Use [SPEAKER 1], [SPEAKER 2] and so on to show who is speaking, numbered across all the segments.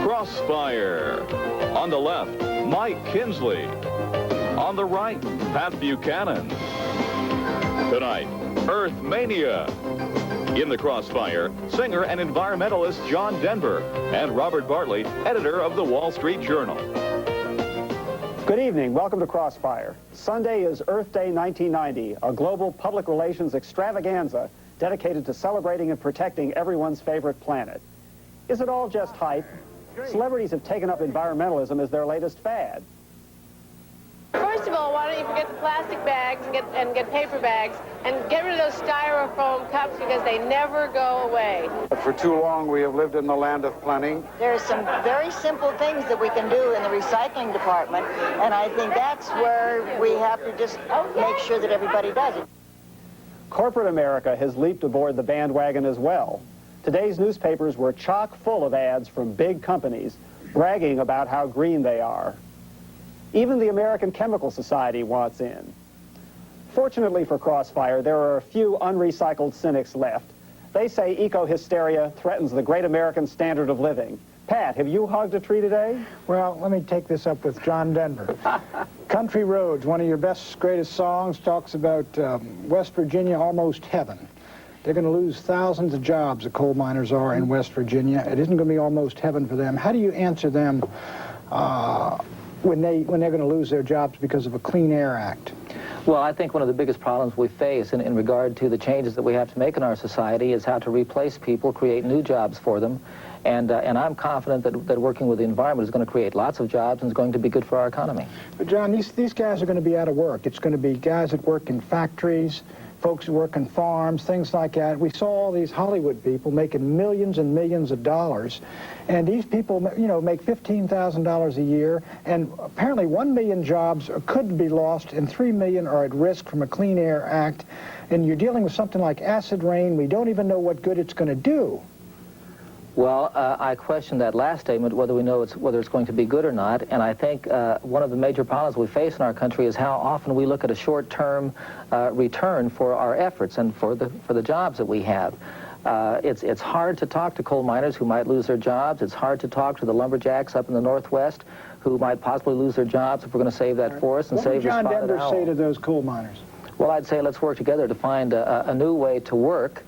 [SPEAKER 1] Crossfire. On the left, Mike Kinsley. On the right, Pat Buchanan. Tonight, Earth Mania. In the Crossfire, singer and environmentalist John Denver and Robert Bartley, editor of the Wall Street Journal.
[SPEAKER 2] Good evening. Welcome to Crossfire. Sunday is Earth Day 1990, a global public relations extravaganza dedicated to celebrating and protecting everyone's favorite planet. Is it all just hype? Celebrities have taken up environmentalism as their latest fad.
[SPEAKER 3] First of all, why don't you forget the plastic bags and get paper bags and get rid of those styrofoam cups because they never go away.
[SPEAKER 4] For too long, we have lived in the land of plenty.
[SPEAKER 5] There are some very simple things that we can do in the recycling department, and I think that's where we have to just make sure that everybody does it.
[SPEAKER 2] Corporate America has leaped aboard the bandwagon as well. Today's newspapers were chock full of ads from big companies bragging about how green they are. Even the American Chemical Society wants in. Fortunately for Crossfire, there are a few unrecycled cynics left. They say eco-hysteria threatens the great American standard of living. Pat, have you hugged a tree today?
[SPEAKER 6] Well, let me take this up with John Denver. Country Roads, one of your best, greatest songs, talks about West Virginia, almost heaven. They're going to lose thousands of jobs, the coal miners are in West Virginia. It isn't going to be almost heaven for them. How do you answer them when they're going to lose their jobs because of a Clean Air Act?
[SPEAKER 7] Well, I think one of the biggest problems we face in regard to the changes that we have to make in our society is how to replace people, create new jobs for them. And I'm confident that working with the environment is going to create lots of jobs and is going to be good for our economy.
[SPEAKER 6] But John, these guys are going to be out of work. It's going to be guys that work in factories, folks who work on farms, things like that. We saw all these Hollywood people making millions and millions of dollars, and these people, you know, make $15,000 a year, and apparently 1 million jobs could be lost, and 3 million are at risk from a Clean Air Act, and you're dealing with something like acid rain. We don't even know what good it's going to do.
[SPEAKER 7] Well, I question that last statement, whether we know whether it's going to be good or not, and I think one of the major problems we face in our country is how often we look at a short-term return for our efforts and for the jobs that we have. It's hard to talk to coal miners who might lose their jobs. It's hard to talk to the lumberjacks up in the Northwest who might possibly lose their jobs if we're going to save that forest and save the spotted owl.
[SPEAKER 6] What would John Denver say to those coal miners?
[SPEAKER 7] Well, I'd say let's work together to find a new way to work,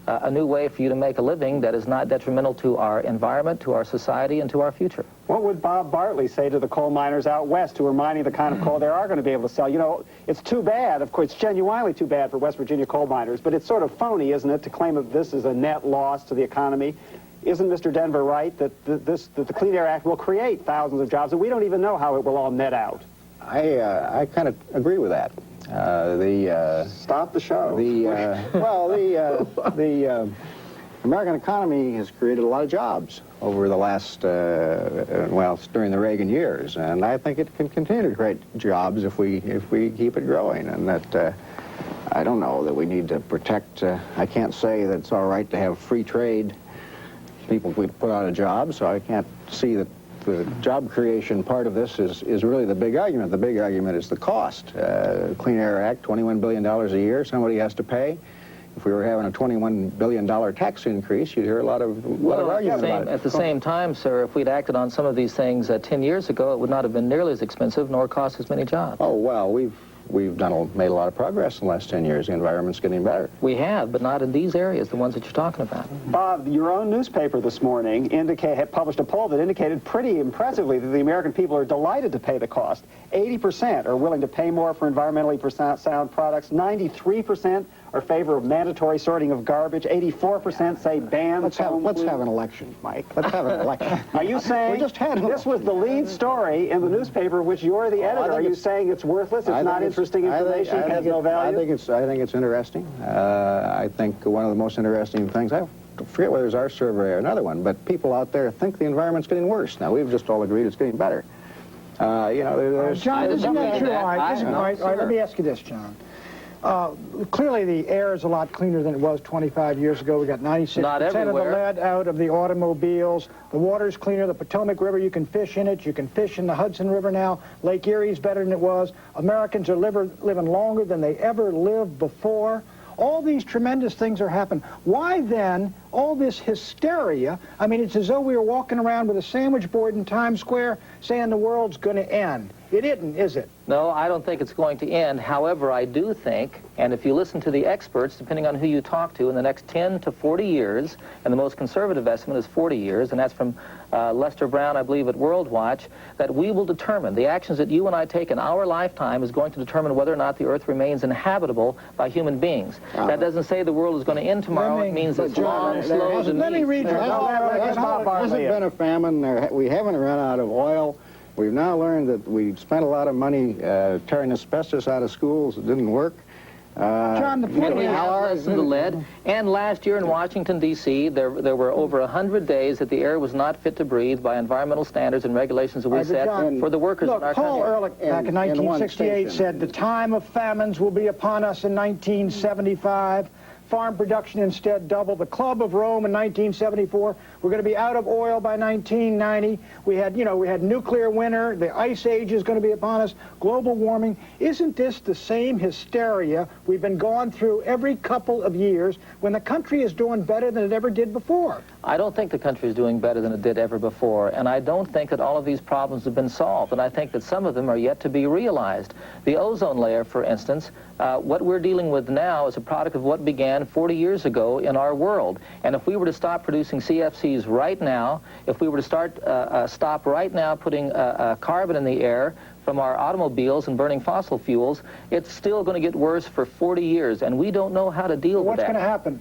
[SPEAKER 7] a new way for you to make a living that is not detrimental to our environment, to our society, and to our future.
[SPEAKER 2] What would Bob Bartley say to the coal miners out west who are mining the kind of coal they are going to be able to sell? You know, it's too bad, of course, it's genuinely too bad for West Virginia coal miners, but it's sort of phony, isn't it, to claim that this is a net loss to the economy? Isn't Mr. Denver right that the Clean Air Act will create thousands of jobs, and we don't even know how it will all net out?
[SPEAKER 8] I kind of agree with that.
[SPEAKER 2] Stop the show.
[SPEAKER 8] The American economy has created a lot of jobs over the last, well, during the Reagan years, and I think it can continue to create jobs if we keep it growing. And that I don't know that we need to protect. I can't say that it's all right to have free trade. People we put out of jobs, so I can't see that. The job creation part of this is really the big argument. The big argument is the cost. Clean Air Act, $21 billion a year, somebody has to pay. If we were having a $21 billion tax increase, you'd hear a lot of argument about it.
[SPEAKER 7] At the same time, sir, if we'd acted on some of these things 10 years ago, it would not have been nearly as expensive nor cost as many jobs.
[SPEAKER 8] Oh, well, we've made a lot of progress in the last 10 years. The environment's getting better.
[SPEAKER 7] We have, but not in these areas, the ones that you're talking about.
[SPEAKER 2] Bob, your own newspaper this morning published a poll that indicated pretty impressively that the American people are delighted to pay the cost. 80% are willing to pay more for environmentally sound products. 93% are in favor of mandatory sorting of garbage. 84% say ban.
[SPEAKER 8] Let's have an election, Mike. Let's have an election.
[SPEAKER 2] Are you saying this was the lead story in the newspaper, which you're the editor? Are you saying it's worthless? It's not interesting information. Has no value.
[SPEAKER 8] I think it's interesting. I think one of the most interesting things. I forget whether it's our survey or another one, but people out there think the environment's getting worse. Now we've just all agreed it's getting better. You know, there's
[SPEAKER 6] John, isn't that true? All right, let me ask you this, John. Clearly, the air is a lot cleaner than it was 25 years ago. We got 96% of the lead out of the automobiles. The water's cleaner. The Potomac River, you can fish in it. You can fish in the Hudson River now. Lake Erie's better than it was. Americans are living longer than they ever lived before. All these tremendous things are happening. Why then all this hysteria. I mean, it's as though we were walking around with a sandwich board in Times Square saying the world's going to end. It isn't, is it?
[SPEAKER 7] No, I don't think it's going to end. However, I do think, and if you listen to the experts, depending on who you talk to, in the next 10 to 40 years, and the most conservative estimate is 40 years, and that's from Lester Brown, I believe, at World Watch, that we will determine, the actions that you and I take in our lifetime is going to determine whether or not the Earth remains inhabitable by human beings. That doesn't say the world is going to end tomorrow. It means it's long, slow, and
[SPEAKER 6] let me read you.
[SPEAKER 8] There hasn't been a famine. We haven't run out of oil. We've now learned that we spent a lot of money tearing asbestos out of schools. It didn't work.
[SPEAKER 6] John, the point is,
[SPEAKER 7] less in the lead. And last year in Washington, D.C., there were over 100 days that the air was not fit to breathe by environmental standards and regulations that we set for the workers in our
[SPEAKER 6] Paul
[SPEAKER 7] country.
[SPEAKER 6] Ehrlich, back in 1968, said the time of famines will be upon us in 1975. Farm production instead doubled. The Club of Rome in 1974. We're going to be out of oil by 1990. We had nuclear winter. The ice age is going to be upon us. Global warming. Isn't this the same hysteria we've been going through every couple of years when the country is doing better than it ever did before?
[SPEAKER 7] I don't think the country is doing better than it did ever before, and I don't think that all of these problems have been solved, and I think that some of them are yet to be realized. The ozone layer, for instance, what we're dealing with now is a product of what began 40 years ago in our world, and if we were to stop producing CFCs right now, if we were to stop right now putting carbon in the air from our automobiles and burning fossil fuels, it's still going to get worse for 40 years, and we don't know how to deal with that.
[SPEAKER 6] What's going to happen?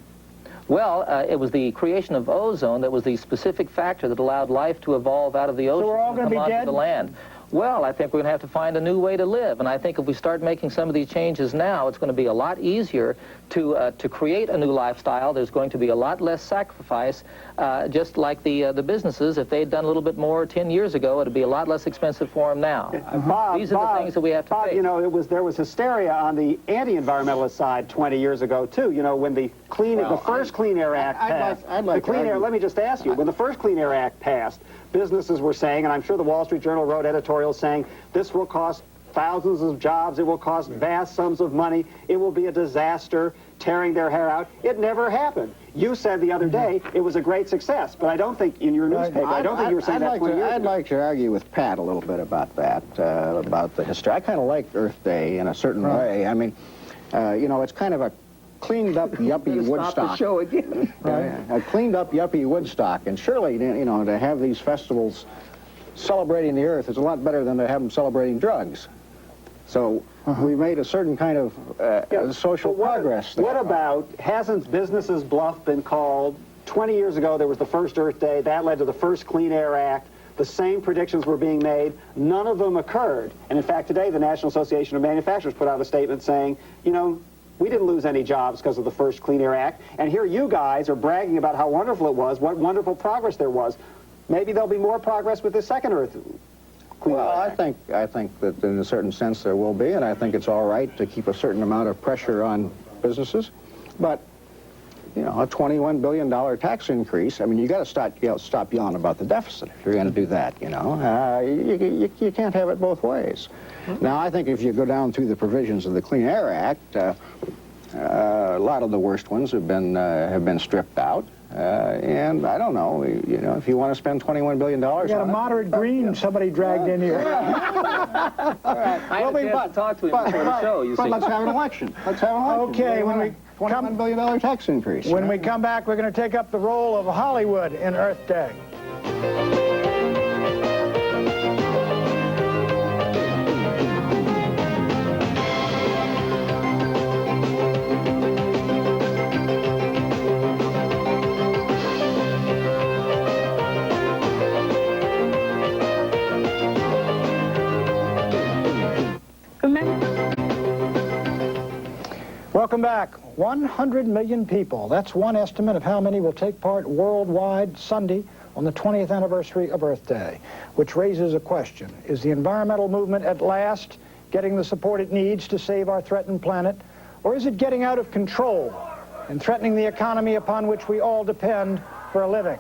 [SPEAKER 7] Well, it was the creation of ozone that was the specific factor that allowed life to evolve out of the ocean
[SPEAKER 6] we're all gonna
[SPEAKER 7] and come
[SPEAKER 6] be
[SPEAKER 7] onto
[SPEAKER 6] dead?
[SPEAKER 7] the land. Well, I think we're going to have to find a new way to live, and I think if we start making some of these changes now, it's going to be a lot easier to create a new lifestyle. There's going to be a lot less sacrifice, just like the businesses. If they'd done a little bit more 10 years ago, it'd be a lot less expensive for them now. These are the things that we have to face.
[SPEAKER 2] You know, there was hysteria on the anti-environmentalist side 20 years ago too. You know, when the first Clean Air Act passed. Let me just ask you, when the first Clean Air Act passed, businesses were saying, and I'm sure the Wall Street Journal wrote editorials saying, this will cost thousands of jobs, it will cost vast sums of money, it will be a disaster, tearing their hair out. It never happened. You said the other day it was a great success, but I don't think in your newspaper, I don't think you were saying that 20 years ago.
[SPEAKER 8] I'd like to argue with Pat a little bit about that, about the history. I kind of like Earth Day in a certain way. I mean, you know, it's kind of a cleaned up yuppie Woodstock.
[SPEAKER 9] Stop the show again.
[SPEAKER 8] A cleaned up yuppie Woodstock, and surely, you know, to have these festivals celebrating the Earth is a lot better than to have them celebrating drugs. So we made a certain kind of social progress there.
[SPEAKER 2] What about, hasn't business's bluff been called? 20 years ago, there was the first Earth Day. That led to the first Clean Air Act. The same predictions were being made. None of them occurred. And in fact, today, the National Association of Manufacturers put out a statement saying, you know, we didn't lose any jobs because of the first Clean Air Act. And here you guys are bragging about how wonderful it was, what wonderful progress there was. Maybe there'll be more progress with the second Earth Clean Air Act.
[SPEAKER 8] I think that in a certain sense there will be, and I think it's all right to keep a certain amount of pressure on businesses. But, you know, a $21 billion tax increase, I mean, you got to stop yelling about the deficit if you're going to do that, you know. You can't have it both ways. Now, I think if you go down through the provisions of the Clean Air Act, a lot of the worst ones have been stripped out. And I don't know, you know, if you want to spend $21 billion
[SPEAKER 6] We got a
[SPEAKER 8] on
[SPEAKER 6] moderate green somebody dragged in here.
[SPEAKER 7] I had a chance to talk to him before the show, you see.
[SPEAKER 8] But let's have an election. Let's have an election.
[SPEAKER 6] Okay, when we
[SPEAKER 8] $21 billion tax increase.
[SPEAKER 6] When we come back, we're going to take up the role of Hollywood in Earth Day. Welcome back. 100 million people. That's one estimate of how many will take part worldwide Sunday on the 20th anniversary of Earth Day, which raises a question. Is the environmental movement at last getting the support it needs to save our threatened planet, or is it getting out of control and threatening the economy upon which we all depend for a living?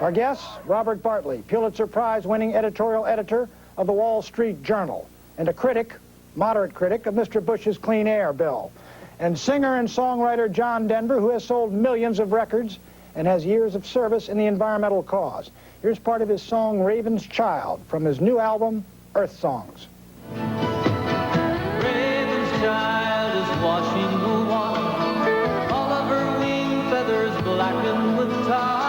[SPEAKER 6] Our guest, Robert Bartley, Pulitzer Prize-winning editorial editor of the Wall Street Journal, and a critic, moderate critic, of Mr. Bush's Clean Air Bill. And singer and songwriter John Denver, who has sold millions of records and has years of service in the environmental cause. Here's part of his song, Raven's Child, from his new album, Earth Songs.
[SPEAKER 9] Raven's child is washing the water, all of her wing feathers blackened with tar.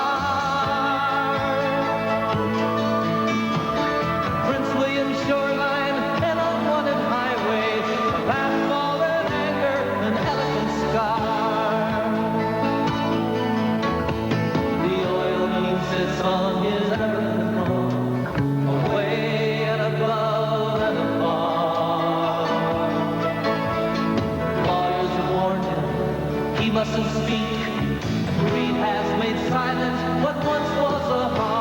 [SPEAKER 9] Prince William shoreline, an unwanted highway, a path fallen anger, an elephant scar. The oil he sits on his errand throne, away and above and afar. Lawyers have warned him he mustn't speak. Greed has made silent what once was a heart.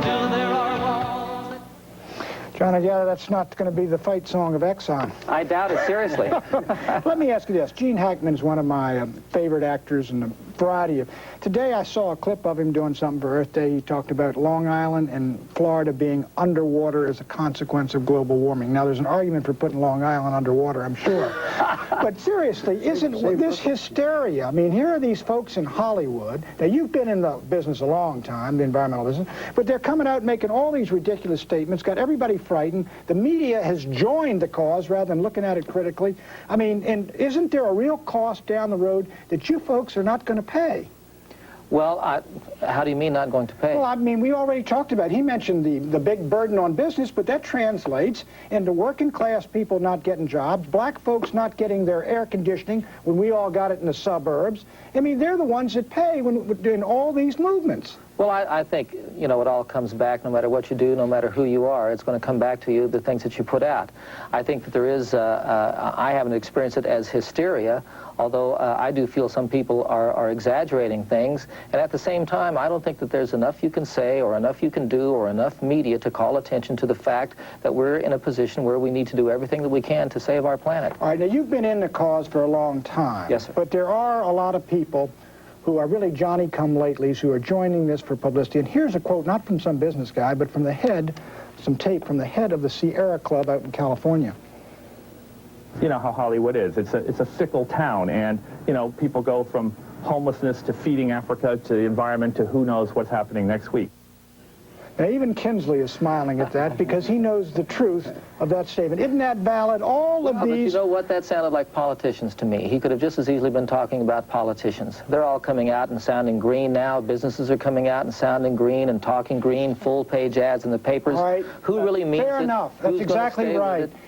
[SPEAKER 9] Still there are walls that...
[SPEAKER 6] John, I gather that's not going to be the fight song of Exxon.
[SPEAKER 7] I doubt it, seriously.
[SPEAKER 6] Let me ask you this. Gene Hackman is one of my favorite actors in a variety of... Today I saw a clip of him doing something for Earth Day. He talked about Long Island and Florida being underwater as a consequence of global warming. Now, there's an argument for putting Long Island underwater, I'm sure. But seriously, isn't this hysteria? I mean, here are these folks in Hollywood. Now, you've been in the business a long time, the environmental business, but they're coming out making all these ridiculous statements, got everybody frightened. The media has joined the cause rather than looking at it critically. I mean, and isn't there a real cost down the road that you folks are not going to pay?
[SPEAKER 7] Well, how do you mean not going to pay?
[SPEAKER 6] Well, I mean, we already talked about it. He mentioned the big burden on business, but that translates into working class people not getting jobs, black folks not getting their air conditioning when we all got it in the suburbs. I mean, they're the ones that pay in all these movements.
[SPEAKER 7] Well, I think, you know, it all comes back, no matter what you do, no matter who you are, it's going to come back to you, the things that you put out. I think that there is, I haven't experienced it as hysteria, although I do feel some people are exaggerating things. And at the same time, I don't think that there's enough you can say or enough you can do or enough media to call attention to the fact that we're in a position where we need to do everything that we can to save our planet.
[SPEAKER 6] All right, now you've been in the cause for a long time.
[SPEAKER 7] Yes, sir.
[SPEAKER 6] But there are a lot of people who are really Johnny-come-latelys who are joining this for publicity. And here's a quote, not from some business guy, but from the head, some tape from the head of the Sierra Club out in California.
[SPEAKER 10] You know how Hollywood is. It's a fickle town, and, you know, people go from homelessness to feeding Africa to the environment to who knows what's happening next week.
[SPEAKER 6] Now, even Kinsley is smiling at that because he knows the truth of that statement. Isn't that valid? All of
[SPEAKER 7] But
[SPEAKER 6] these...
[SPEAKER 7] you know what? That sounded like politicians to me. He could have just as easily been talking about politicians. They're all coming out and sounding green now. Businesses are coming out and sounding green and talking green, full-page ads in the papers.
[SPEAKER 6] All right.
[SPEAKER 7] Who really means
[SPEAKER 6] Fair
[SPEAKER 7] it?
[SPEAKER 6] enough. That's
[SPEAKER 7] Who's
[SPEAKER 6] exactly
[SPEAKER 7] gonna stay
[SPEAKER 6] right.
[SPEAKER 7] with it?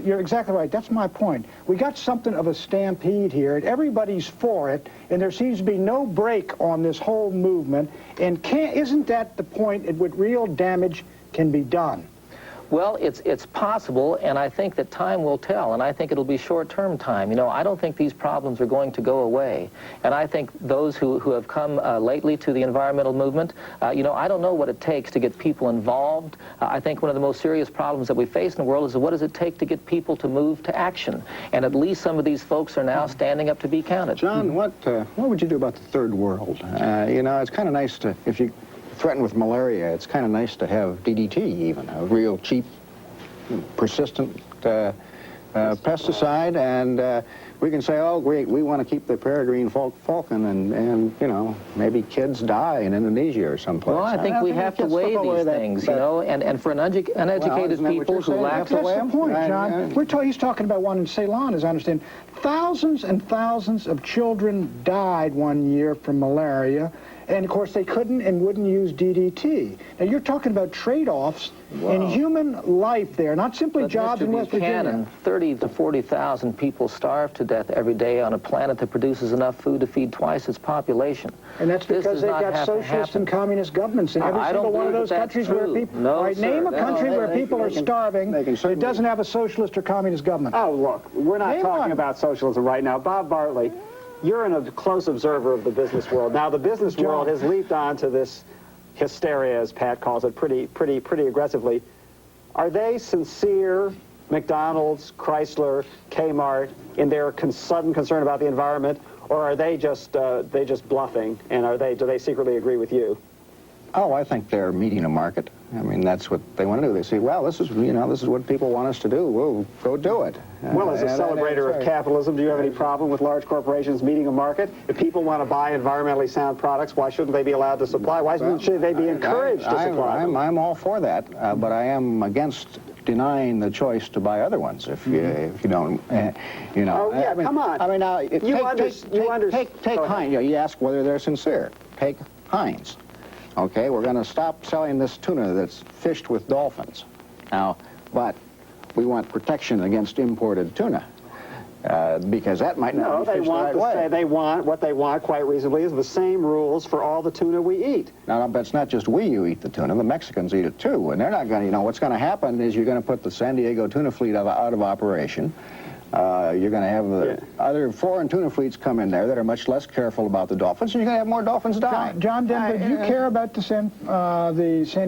[SPEAKER 6] You're exactly right. That's my point. We got something of a stampede here, and everybody's for it, and there seems to be no break on this whole movement. And isn't that the point at which real damage can be done?
[SPEAKER 7] Well, it's possible, and I think that time will tell, and I think it'll be short-term time. You know, I don't think these problems are going to go away, and I think those who have come lately to the environmental movement, you know, I don't know what it takes to get people involved. I think one of the most serious problems that we face in the world is what does it take to get people to move to action, and at least some of these folks are now standing up to be counted.
[SPEAKER 8] John, what would you do about the third world? You know, it's kind of nice to, if you threatened with malaria, it's kind of nice to have DDT, even a real cheap, persistent pesticide, and we can say, oh great, we want to keep the peregrine falcon, and you know, maybe kids die in Indonesia or someplace.
[SPEAKER 7] Well, I think we have to weigh these things, you know, and for uneducated people who lack...
[SPEAKER 6] That's the point, John. He's talking about one in Ceylon, as I understand. Thousands and thousands of children died one year from malaria, and of course they couldn't and wouldn't use DDT. Now you're talking about trade-offs in human life there, not simply jobs in West Virginia.
[SPEAKER 7] 30 to 40,000 people starve to death every day on a planet that produces enough food to feed twice its population.
[SPEAKER 6] And that's because they've got socialist and communist governments in every single one of those countries where people...
[SPEAKER 7] No,
[SPEAKER 6] all right, name a country where people are starving that doesn't have a socialist or communist government.
[SPEAKER 2] Oh, look, we're not talking about socialism right now. Bob Bartley, you're a close observer of the business world. Now, the business world has leaped onto this hysteria, as Pat calls it, pretty aggressively. Are they sincere, McDonald's, Chrysler, Kmart, in their sudden concern about the environment, or are they just bluffing? And do they secretly agree with you?
[SPEAKER 8] Oh, I think they're meeting a market. I mean, that's what they want to do. They say, well, this is, you know, this is what people want us to do. We'll go do it.
[SPEAKER 2] Well, as a celebrator of capitalism, do you have any problem with large corporations meeting a market? If people want to buy environmentally sound products, why shouldn't they be allowed to supply? Why should they be encouraged to supply them?
[SPEAKER 8] I'm all for that, but I am against denying the choice to buy other ones if you don't, you know.
[SPEAKER 2] Oh, yeah,
[SPEAKER 8] I mean,
[SPEAKER 2] come on.
[SPEAKER 8] I mean, now, take
[SPEAKER 2] Go
[SPEAKER 8] Heinz. You ask whether they're sincere. Take Heinz. Okay, we're going to stop selling this tuna that's fished with dolphins. Now, but we want protection against imported tuna. Because that might not be fished the right way.
[SPEAKER 2] What they want, quite reasonably, is the same rules for all the tuna we eat.
[SPEAKER 8] Now, but it's not just we who eat the tuna. The Mexicans eat it too, and they're not going to. You know, what's going to happen is you're going to put the San Diego tuna fleet out of operation. You're going to have the other foreign tuna fleets come in there that are much less careful about the dolphins, and you're going to have more dolphins die.
[SPEAKER 6] John Denver, do you care about the San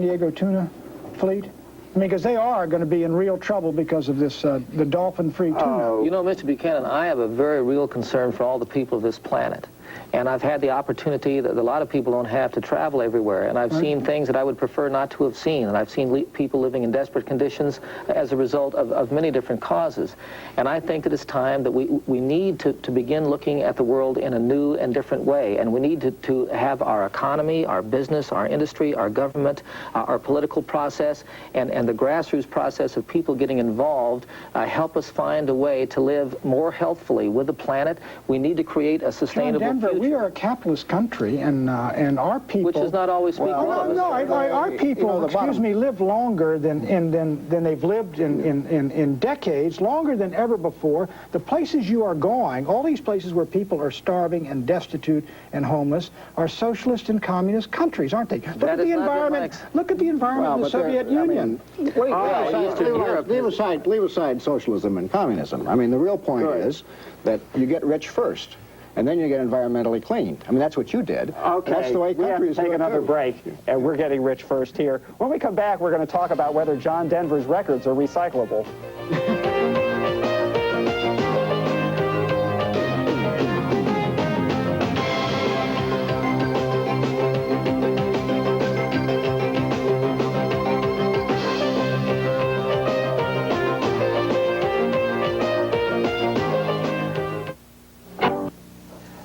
[SPEAKER 6] Diego tuna fleet? I mean, because they are going to be in real trouble because of this, the dolphin-free tuna.
[SPEAKER 7] You know, Mr. Buchanan, I have a very real concern for all the people of this planet. And I've had the opportunity that a lot of people don't have to travel everywhere. And I've seen things that I would prefer not to have seen. And I've seen people living in desperate conditions as a result of many different causes. And I think that it's time that we need to begin looking at the world in a new and different way. And we need to have our economy, our business, our industry, our government, our political process, and the grassroots process of people getting involved help us find a way to live more healthfully with the planet. We need to create a sustainable
[SPEAKER 6] Denver,
[SPEAKER 7] future.
[SPEAKER 6] we are a capitalist country, and our people...
[SPEAKER 7] Which is not always speaking of us.
[SPEAKER 6] Our people, excuse me, live longer than they've lived in decades, longer than ever before. The places you are going, all these places where people are starving and destitute and homeless, are socialist and communist countries, aren't they? Look at the environment. Look at the environment of the Soviet Union.
[SPEAKER 8] Leave aside socialism and communism. I mean, the real point is that you get rich first, and then you get environmentally cleaned. I mean, that's what you did.
[SPEAKER 2] Okay,
[SPEAKER 8] that's the way
[SPEAKER 2] we have to take another break, and we're getting rich first here. When we come back, we're going to talk about whether John Denver's records are recyclable.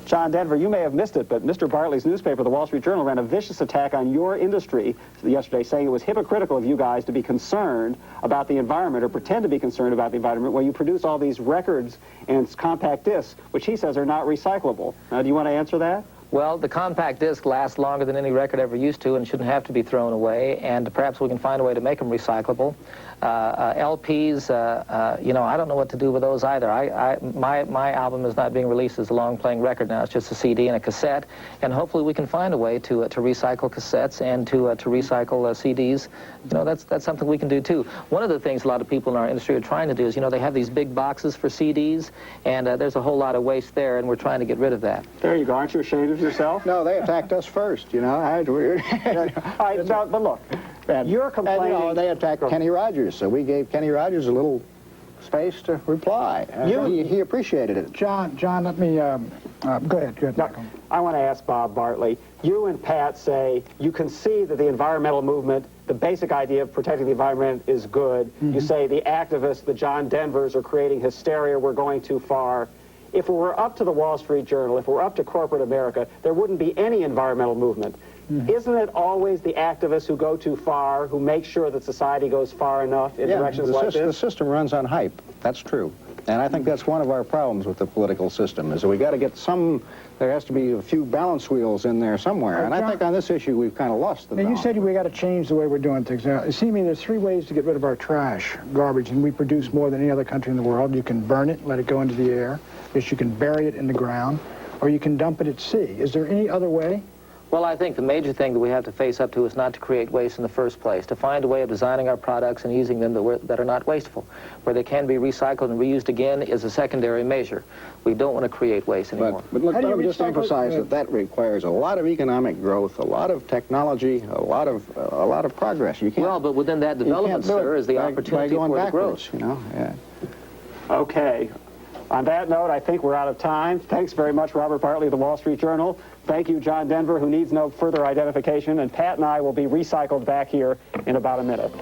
[SPEAKER 2] John Denver, you may have missed it, but Mr. Bartley's newspaper, the Wall Street Journal, ran a vicious attack on your industry yesterday, saying it was hypocritical of you guys to be concerned about the environment or pretend to be concerned about the environment when you produce all these records and compact discs, which he says are not recyclable. Now, do you want to answer that?
[SPEAKER 7] Well, the compact disc lasts longer than any record ever used to and shouldn't have to be thrown away, and perhaps we can find a way to make them recyclable. LPs, you know, I don't know what to do with those either. My album is not being released as a long-playing record now. It's just a CD and a cassette, and hopefully we can find a way to recycle cassettes and to recycle CDs. You know, that's something we can do too. One of the things a lot of people in our industry are trying to do is, you know, they have these big boxes for CDs, and there's a whole lot of waste there, and we're trying to get rid of that.
[SPEAKER 2] There you go. Aren't you ashamed of yourself?
[SPEAKER 8] No, they attacked us first, you know.
[SPEAKER 2] All right, but look, you're complaining...
[SPEAKER 8] And, you know, they attacked Kenny Rogers, so we gave Kenny Rogers a little space to reply. He appreciated it.
[SPEAKER 6] John, let me... go ahead.
[SPEAKER 2] No, I want to ask Bob Bartley. You and Pat say you concede that the environmental movement, the basic idea of protecting the environment is good. You say the activists, the John Denvers, are creating hysteria, we're going too far. If it were up to the Wall Street Journal, if it were up to corporate America, there wouldn't be any environmental movement. Isn't it always the activists who go too far, who make sure that society goes far enough in directions like this?
[SPEAKER 8] The system runs on hype. That's true. And I think that's one of our problems with the political system, is that we got to get there has to be a few balance wheels in there somewhere. And I think on this issue, we've kind of lost the balance.
[SPEAKER 6] You said we got to change the way we're doing things. Now, it seems to me there's 3 ways to get rid of our trash, garbage, and we produce more than any other country in the world. You can burn it, let it go into the air. Yes, you can bury it in the ground, or you can dump it at sea. Is there any other way?
[SPEAKER 7] Well, I think the major thing that we have to face up to is not to create waste in the first place, to find a way of designing our products and using them that are not wasteful. Where they can be recycled and reused again is a secondary measure. We don't want to create waste anymore.
[SPEAKER 8] But look, let me just emphasize that requires a lot of economic growth, a lot of technology, a lot of progress. You can't.
[SPEAKER 7] Well, but within that development, sir, is the opportunity for the growth.
[SPEAKER 8] You know. Yeah.
[SPEAKER 2] Okay. On that note, I think we're out of time. Thanks very much, Robert Bartley of the Wall Street Journal. Thank you, John Denver, who needs no further identification. And Pat and I will be recycled back here in about a minute.